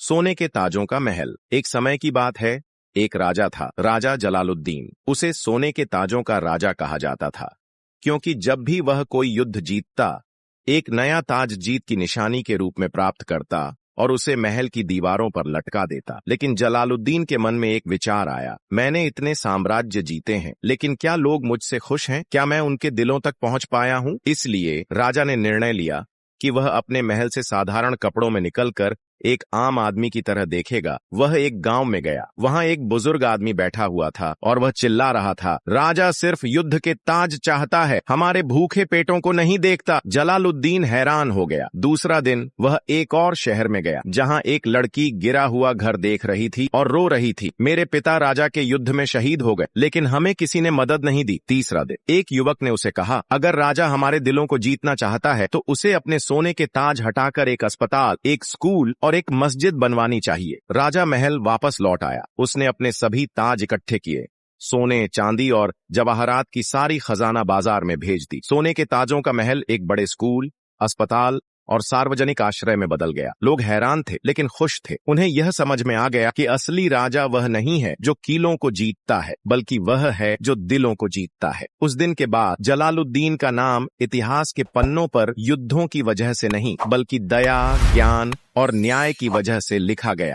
सोने के ताजों का महल। एक समय की बात है, एक राजा था, राजा जलालुद्दीन। उसे सोने के ताजों का राजा कहा जाता था, क्योंकि जब भी वह कोई युद्ध जीतता, एक नया ताज जीत की निशानी के रूप में प्राप्त करता और उसे महल की दीवारों पर लटका देता। लेकिन जलालुद्दीन के मन में एक विचार आया, मैंने इतने साम्राज्य जीते हैं, लेकिन क्या लोग मुझसे खुश हैं? क्या मैं उनके दिलों तक पहुंच पाया हूं? इसलिए राजा ने निर्णय लिया कि वह अपने महल से साधारण कपड़ों में निकलकर एक आम आदमी की तरह देखेगा। वह एक गांव में गया। वहां एक बुजुर्ग आदमी बैठा हुआ था और वह चिल्ला रहा था, राजा सिर्फ युद्ध के ताज चाहता है, हमारे भूखे पेटों को नहीं देखता। जलालुद्दीन हैरान हो गया। दूसरा दिन वह एक और शहर में गया, जहां एक लड़की गिरा हुआ घर देख रही थी और रो रही थी, मेरे पिता राजा के युद्ध में शहीद हो गए, लेकिन हमें किसी ने मदद नहीं दी। तीसरा दिन एक युवक ने उसे कहा, अगर राजा हमारे दिलों को जीतना चाहता है तो उसे अपने सोने के ताज हटाकर एक अस्पताल, एक स्कूल और एक मस्जिद बनवानी चाहिए। राजा महल वापस लौट आया। उसने अपने सभी ताज इकट्ठे किए, सोने, चांदी और जवाहरात की सारी खजाना बाजार में भेज दी। सोने के ताजों का महल एक बड़े स्कूल, अस्पताल और सार्वजनिक आश्रय में बदल गया। लोग हैरान थे लेकिन खुश थे। उन्हें यह समझ में आ गया कि असली राजा वह नहीं है जो कीलों को जीतता है, बल्कि वह है जो दिलों को जीतता है। उस दिन के बाद जलालुद्दीन का नाम इतिहास के पन्नों पर युद्धों की वजह से नहीं, बल्कि दया, ज्ञान और न्याय की वजह से लिखा गया।